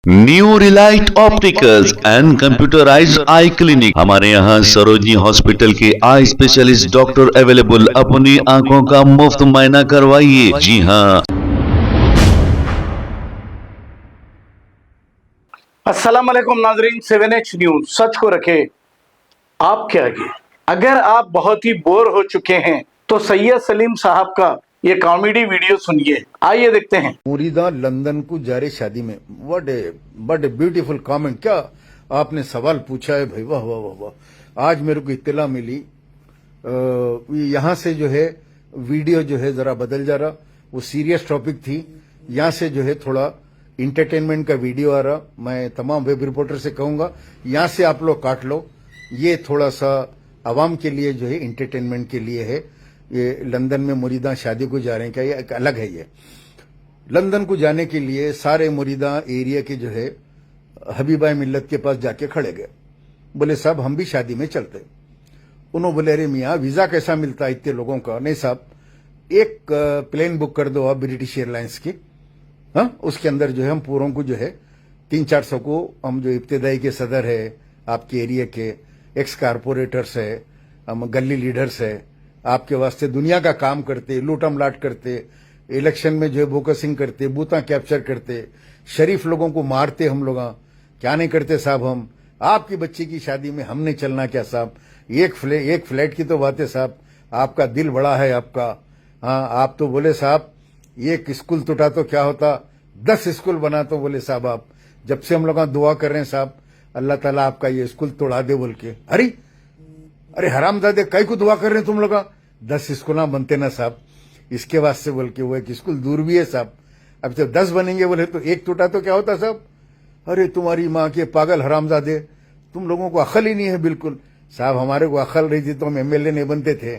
New Relight opticals and computerised I clinic. हमारे यहाँ Sarojini hospital के आई स्पेशलिस्ट डॉक्टर अवेलेबल। अपनी आंखों का मुफ्त मुआयना करवाइए। जी हाँ। अस्सलाम वालेकुम नाजरीन, 7H न्यूज सच को रखे आपके आगे। अगर आप बहुत ही बोर हो चुके हैं तो सैयद सलीम साहब का ये कॉमेडी वीडियो सुनिए। आइए देखते हैं। मुरीदा लंदन को जा रही शादी में। What a beautiful comment. क्या आपने सवाल पूछा है भाई, वाह वाह वाह वाह। आज मेरे को इत्तला मिली, यहाँ से जो है वीडियो जो है जरा बदल जा रहा। वो सीरियस टॉपिक थी, यहाँ से जो है थोड़ा इंटरटेनमेंट का वीडियो आ रहा। मैं तमाम वेब रिपोर्टर से कहूंगा यहाँ से आप लोग काट लो, ये थोड़ा सा आवाम के लिए जो है इंटरटेनमेंट के लिए है। ये लंदन में मुरीदा शादी को जा रहे हैं, क्या ये एक अलग है। ये लंदन को जाने के लिए सारे मुरीदा एरिया के जो है हबीबाई मिल्लत के पास जाके खड़े गए। बोले साहब हम भी शादी में चलते। उन्होंने बोले अरे मियाँ वीजा कैसा मिलता है इतने लोगों का। नहीं साहब, एक प्लेन बुक कर दो आप ब्रिटिश एयरलाइंस की। हाँ, उसके अंदर जो है हम पूरों को जो है 300-400 को हम जो इब्तदाई के सदर है, आपके एरिया के एक्स कारपोरेटर्स है, हम गली लीडर्स है, आपके वास्ते दुनिया का काम करते, लूटम लाट करते, इलेक्शन में जो है बोकसिंग करते, बूथा कैप्चर करते, शरीफ लोगों को मारते। हम लोग क्या नहीं करते साहब। हम आपकी बच्ची की शादी में हमने चलना क्या साहब। एक फ्लैट की तो बात है साहब, आपका दिल बड़ा है आपका। हाँ, आप तो बोले साहब एक स्कूल टूटा तो क्या होता, 10 स्कूल बना तो बोले साहब आप जब से हम लोग दुआ कर रहे हैं साहब अल्लाह ताला आपका ये स्कूल तोड़ा दे बोल के। अरे हरामजादे कई को दुआ कर रहे हैं तुम लोग। 10 स्कूल बनते ना साहब, इसके वास्ते बोल के वो एक स्कूल दूर भी है साहब। अब जब 10 बनेंगे बोले तो एक टूटा तो क्या होता साहब। अरे तुम्हारी माँ के पागल हरामजादे, तुम लोगों को अकल ही नहीं है बिल्कुल। साहब हमारे को अकल रही थी तो हम MLA नहीं बनते थे।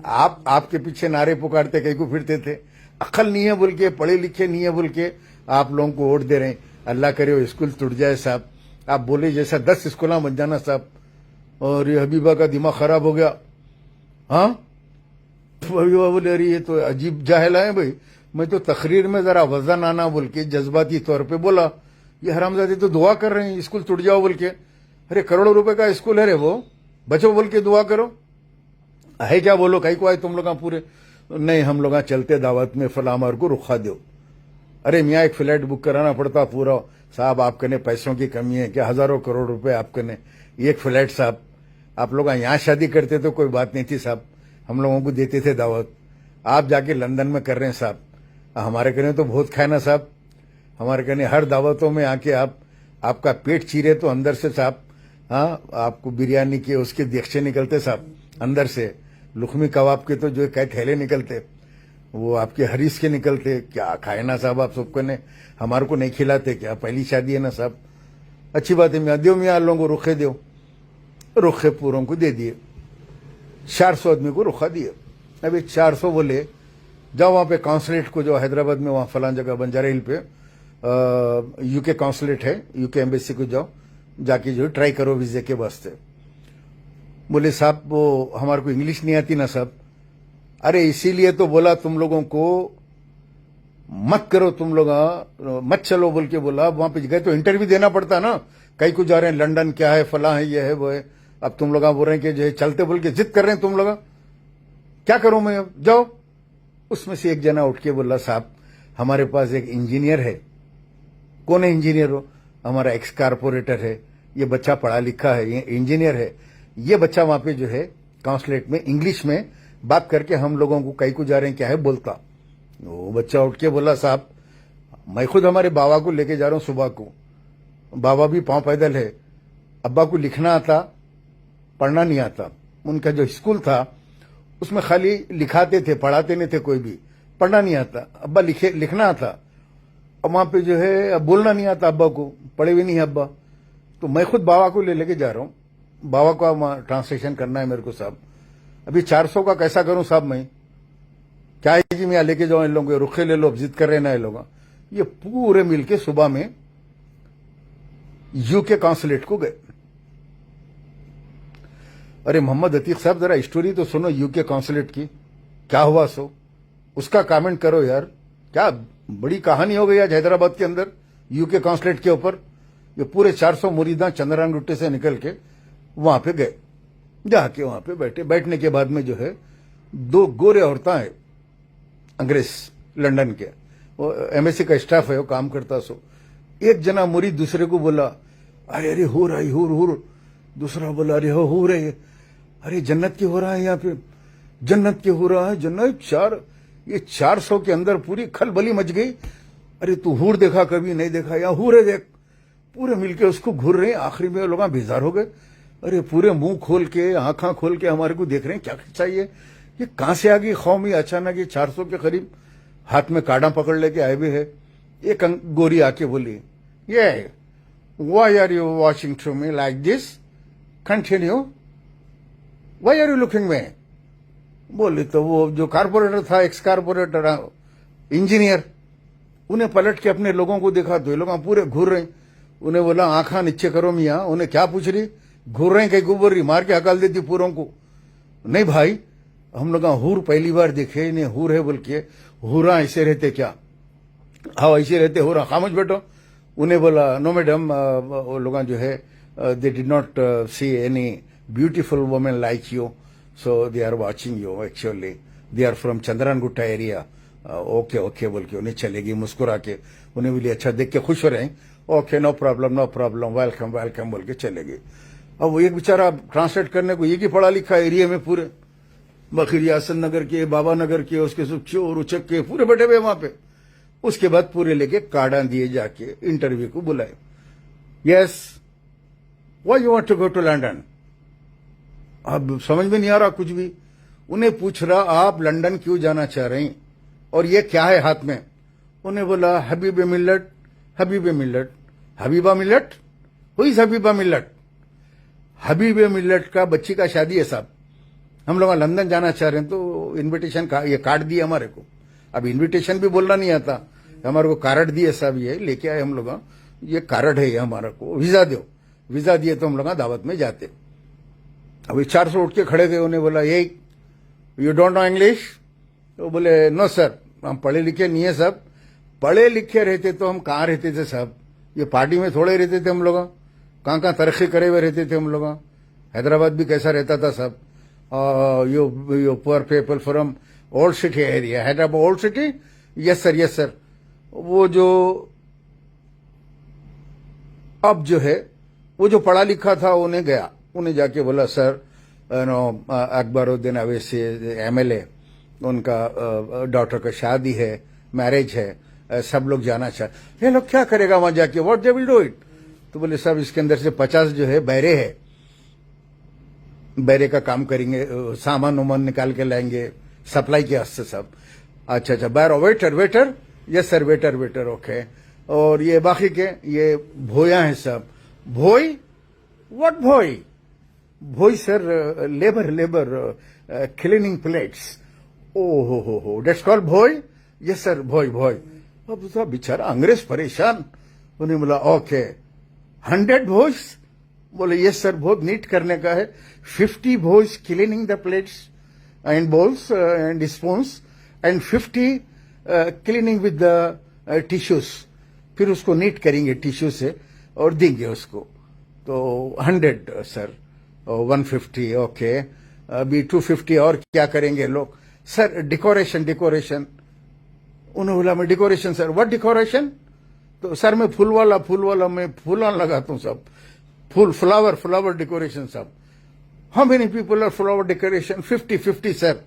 आपके पीछे नारे पुकारते कई को फिरते थे। अकल नहीं है बोल के, पढ़े लिखे नहीं है बोल के आप लोगों को वोट दे रहे हैं। अल्लाह करे वो स्कूल टूट जाए साहब। आप बोले जैसा 10 स्कूल बन जाना साहब। और ये हबीबा का दिमाग खराब हो गया। हाँ, हबीबा बोले अरे ये तो अजीब जाहिला है भाई। मैं तो तकरीर में जरा वजन आना बोल के जज्बाती तौर पे बोला, ये हरामजादे तो दुआ कर रहे हैं स्कूल टूट जाओ बोल के। अरे करोड़ों रुपए का स्कूल है रे, वो बचो बोल के दुआ करो। है क्या बोलो, कहीं को आए तुम लोग पूरे। नहीं हम लोग चलते दावत में फलामार को रुखा दो। अरे मियाँ एक फ्लैट बुक कराना पड़ता पूरा साहब। आपके ने पैसों की कमी है क्या, हजारों करोड़ रुपए आपके ने एक फ्लैट साहब। आप लोग यहाँ शादी करते तो कोई बात नहीं थी साहब, हम लोगों को देते थे दावत। आप जाके लंदन में कर रहे हैं साहब। हमारे कहने तो बहुत खाए ना साहब। हमारे कहने हर दावतों में आके आपका पेट चीरे तो अंदर से साहब। हाँ, आपको बिरयानी के उसके देगचे निकलते साहब अंदर से। लुखमी कबाब के तो जो कई थैले निकलते, वो आपके हरीस के निकलते। क्या खाए ना साहब आप सबको ने, हमारे को नहीं खिलाते क्या। पहली शादी है ना साहब। अच्छी बात है मियाँ, दो मियाँ लोगों को रुखे दो। रुखे पूरों को दे दिए, 400 आदमी को रुखा दिए। अभी 400 बोले जाओ वहाँ पे काउंसलेट को, जो हैदराबाद में वहाँ फलान जगह बंजारा हिल पे UK काउंसलेट है, UK एम्बेसी को जाओ, जाके जो ट्राई करो वीजे के वास्ते। बोले साहब वो हमारे को इंग्लिश नहीं आती ना साहब। अरे इसीलिए तो बोला तुम लोगों को मत करो, तुम लोग मत चलो बोल के बोला। वहां पे गए तो इंटरव्यू देना पड़ता ना। कई को जा रहे हैं लंदन क्या है, फला है, ये है वो है। अब तुम लोग बोल रहे हैं कि जो है चलते बोल के जिद कर रहे हैं तुम लोग। क्या करूं मैं, अब जाओ। उसमें से एक जना उठ के बोला साहब हमारे पास एक इंजीनियर है। कौन है इंजीनियर हो, हमारा एक्स कारपोरेटर है। ये बच्चा पढ़ा लिखा है, ये इंजीनियर है। ये बच्चा वहां पे जो है काउंसलेट में इंग्लिश में बात करके हम लोगों को कई को जा रहे हैं क्या है बोलता। वो बच्चा उठ के बोला साहब मैं खुद हमारे बाबा को लेके जा रहा हूं सुबह को। बाबा भी पांव पैदल है। अब्बा को लिखना आता, पढ़ना नहीं आता। उनका जो स्कूल था उसमें खाली लिखाते थे, पढ़ाते नहीं थे कोई भी। पढ़ना नहीं आता। अब्बा लिखना आता, और वहां पे जो है अब बोलना नहीं आता अब्बा को, पढ़े भी नहीं है अब्बा। तो मैं खुद बाबा को लेके जा रहा हूँ, बाबा का ट्रांसलेशन करना है मेरे को साहब। अभी 400 का कैसा करूं साहब मैं, क्या है कि मैं लेके जाऊं इन लोगों को, रुखे ले लो, अब जिद कर रहे ना ये लोग। ये पूरे मिलके सुबह में UK काउंसलेट को गए। अरे मोहम्मद अतीक साहब जरा स्टोरी तो सुनो UK काउंसलेट की, क्या हुआ सो उसका कमेंट करो यार। क्या बड़ी कहानी हो गई आज हैदराबाद के अंदर UK काउंसलेट के ऊपर। ये पूरे 400 मुरीदा चंद्रान गुट्टे से निकल के वहां पे गए, जाके वहां पे बैठे। बैठने के बाद में जो है 2 गोरे औरतें हैं अंग्रेज लंदन के, वो एमएससी का स्टाफ है, वो काम करता सो। एक जना मुरीद दूसरे को बोला, अरे अरे हो रहा है हुर। दूसरा बोला, अरे हो रही है, अरे जन्नत की हो रहा है यहाँ पे, जन्नत की हो रहा है जन्नत। 400 के अंदर पूरी खलबली मच गई। अरे तू हूर देखा कभी? नहीं देखा। यहाँ हूर है देख। पूरे मिलके उसको घूर रहे हैं। आखिरी में लोग बेजार हो गए। अरे पूरे मुंह खोल के आंखा खोल के हमारे को देख रहे हैं, क्या चाहिए, ये कहां से आ गई कौम? ये अचानक ये 400 के करीब हाथ में काड़ा पकड़ लेके आए हुए है। एक गोरी आके बोली, ये why are you watching to me like this, continue, why are you looking me? बोले तो वो जो कारपोरेटर था, एक्स कारपोरेटर इंजीनियर, उन्हें पलट के अपने लोगों को देखा तो ये लोग पूरे घूर रहे। उन्हें बोला, आंखा नीचे करो मियाँ। उन्हें क्या पूछ रही, घूर रहे, कहीं को बोल रही, मार के हकाल देती पूरों को। नहीं भाई, हम लोग हूर पहली बार देखे, इन्हें हूर है बोल के। हूरा ऐसे रहते क्या? हाँ ऐसे रहते हूरा, खामोश बैठो। उन्हें बोला, नो मैडम, वो लोग जो है they did not see any beautiful women like you, so they are watching you, actually they are from Chandrayangutta area. Okay okay बोल के उन्हें चलेगी मुस्कुरा के। उन्हें बोली, अच्छा देख के खुश हो रहे हैं, okay no problem welcome welcome बोल के चलेगी। अब वो एक बेचारा ट्रांसलेट करने को, ये की पढ़ा लिखा एरिया में पूरे बखरी आसन नगर के, बाबा नगर के, उसके सब चोर उचक के पूरे बैठे हुए वहां पे। उसके बाद पूरे लेके कार्डा दिए, जाके इंटरव्यू को बुलाए। Yes, why you want to go to London? अब समझ में नहीं आ रहा कुछ भी। उन्हें पूछ रहा, आप लंदन क्यों जाना चाह रहे हैं और ये क्या है हाथ में? उन्हें बोला, हबीबे मिल्लत। Habiba Millat? Who is Habiba मिल्लत? हबीबे मिल्लत का बच्ची का शादी है साहब, हम लोग लंदन जाना चाह रहे हैं, तो इनविटेशन का ये कार्ड दिए हमारे को। अब इनविटेशन भी बोलना नहीं आता, हमारे को कार्ड दिए साहब, ये लेके आए हम लोग, ये कार्ड है ये हमारे को, वीजा दो। वीजा दिए तो हम लोग दावत में जाते। अभी 400 उठ के खड़े थे। उन्हें बोला, ये यू डोंट नो इंग्लिश? तो बोले, नो सर, हम पढ़े लिखे नहीं है साहब। पढ़े लिखे रहते तो हम कहाँ रहते थे साहब? ये पार्टी में थोड़े रहते थे हम लोग, कहाँ तरक्की करे हुए रहते थे हम लोग। हैदराबाद भी कैसा रहता था साहब। You poor people from old city area, Hyderabad old city? Yes sir. वो जो अब जो है, वो जो पढ़ा लिखा था उन्हें गया, उन्हें जाके बोला, sir no Akbaruddin Owaisi MLA, उनका डॉटर का शादी है, मैरिज है, सब लोग जाना चाहते। ये लोग क्या करेगा वहां जाके, what they will do it? तो बोले, साहब इसके अंदर से 50 जो है बैरे है, बैरे का काम करेंगे, सामान उमान निकाल के लाएंगे सप्लाई के वास्ते सब। अच्छा bearer waiter? Yes sir, waiter okay. और ये बाकी के ये भोया है सब। Bhoi? What bhoi? Bhoi sir, labour cleaning plates. Oh ho, that's called bhoi? Yes sir, bhoi. अब साहब बेचारा अंग्रेज परेशान। उन्हें बोला, ओके 100 भोज? बोले, यस सर, बहुत नीट करने का है। 50 भोज cleaning the plates and bowls and spoons and 50 cleaning with the tissues. फिर उसको नीट करेंगे टिश्यू से और देंगे उसको। तो 100 सर, 150 ओके। अभी 250 और क्या करेंगे लोग? Sir decoration. उन्होंने बोला, मैं डेकोरेशन सर, व्हाट डेकोरेशन? तो सर मैं फूल वाला मैं फूलान लगाता हूँ सब, फ्लावर डेकोरेशन सब। How many people are flower decoration? 50 sir.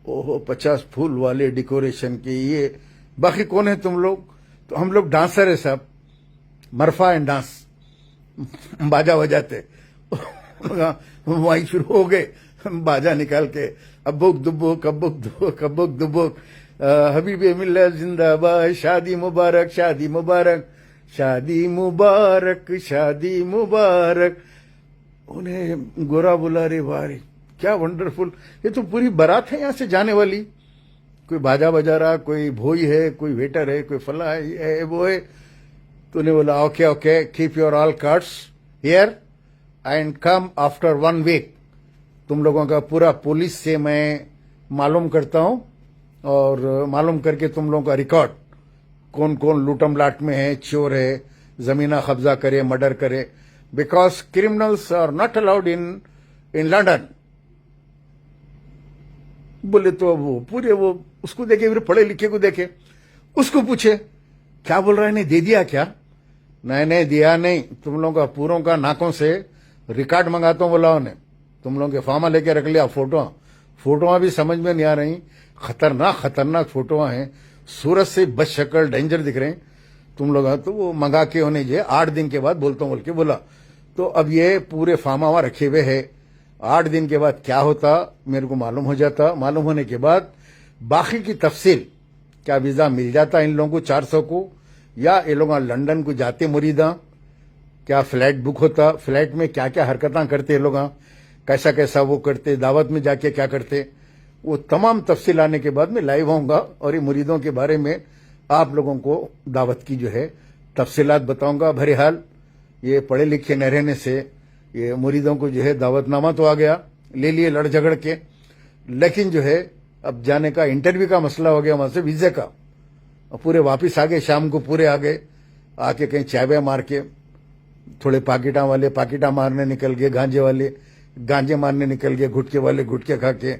ओहो, 50 फूल वाले डेकोरेशन के ये। बाकी कौन है तुम लोग? तो हम लोग डांसर है साहब, मरफा एंड डांस, बाजा बजाते। वहीं शुरू हो गए बाजा निकाल के, अब्बुक दुब्बुक हबीबे मिल्लत जिंदाबाद, शादी मुबारक। उन्हें गोरा बोला, रे वाह क्या वंडरफुल, ये तो पूरी बारात है यहाँ से जाने वाली। कोई बाजा बजा रहा, कोई भोई है, कोई वेटर है, कोई फला है, ये है वो है। तो उन्हें बोला, okay keep your all cards here and come after 1 week. तुम लोगों का पूरा पुलिस से मैं मालूम करता हूं और मालूम करके तुम लोगों का रिकॉर्ड, कौन कौन लूटम लाट में है, चोर है, जमीना कब्जा करे, मर्डर करे, because criminals are not allowed in London. बोले तो वो पूरे वो उसको देखे, फिर पढ़े लिखे को देखे, उसको पूछे क्या बोल रहा है, नहीं दे दिया क्या? नहीं दिया नहीं, तुम लोगों का पूरों का नाकों से रिकॉर्ड मंगाता हूं बोला उन्हें, तुम लोगों के फार्मा लेके रख लिया। फोटोआं भी समझ में नहीं आ रही, खतरनाक फोटोआं हैं, सूरत से बद शक्ल डेंजर दिख रहे हैं तुम लोग। तो वो मंगा के उन्हें जो 8 दिन के बाद बोलता हूं बोल के बोला। तो अब ये पूरे फार्मा वहां रखे हुए है, 8 दिन के बाद क्या होता मेरे को मालूम हो जाता। मालूम होने के बाद बाकी की तफसील, क्या वीजा मिल जाता इन लोगों को 400 को, या ये लोग लंदन को जाते मुरीदा, क्या फ्लैट बुक होता, फ्लैट में क्या क्या हरकतें करते ये लोग, कैसा कैसा वो करते, दावत में जाके क्या करते, वो तमाम तफसील आने के बाद मैं लाइव आऊंगा और ये मुरीदों के बारे में आप लोगों को दावत की जो है तफसीलात बताऊंगा। बहरहाल ये पढ़े लिखे न रहने से ये मुरीदों को जो है दावतनामा तो आ गया, ले लिए लड़ झगड़ के, लेकिन जो है अब जाने का इंटरव्यू का मसला हो गया वहां से वीजे का। पूरे वापिस आ गए, शाम को पूरे आ गए, आके कहीं चाय मार के, थोड़े पाकिटा वाले पाकिटा मारने निकल गए, गांजे वाले गांजे मारने निकल गए, गुटके वाले गुटके खा के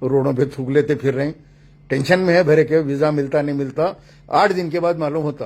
रोडों पे थूक लेते फिर रहे। टेंशन में है भरे के, वीजा मिलता नहीं मिलता, 8 दिन के बाद मालूम होता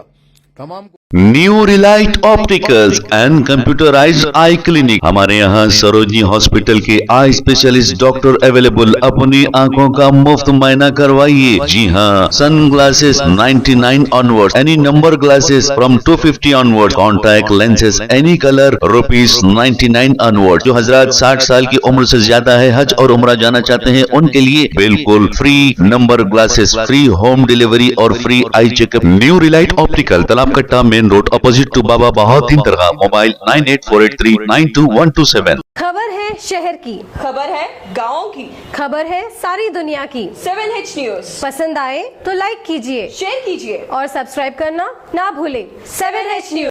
तमाम। New Relight opticals and computerised I clinic, हमारे यहाँ सरोजनी हॉस्पिटल के आई स्पेशलिस्ट डॉक्टर अवेलेबल। अपनी आंखों का मुफ्त मायना करवाइए। जी हाँ, sunglasses 99 onward, any number glasses from 250 onward, contact lenses any colour ₹99 onward. जो हजरात 60 साल की उम्र से ज्यादा है, हज और उम्रा जाना चाहते हैं, उनके लिए बिल्कुल free number glasses, free home delivery और free eye checkup. New relight optical, Talab Katta, main road, opposite to Baba Bahauddin Dargah. Mobile 9848392127। खबर है शहर की, खबर है गाँव की, खबर है सारी दुनिया की। 7H न्यूज पसंद आए तो लाइक कीजिए, शेयर कीजिए और सब्सक्राइब करना ना भूलें। 7H news.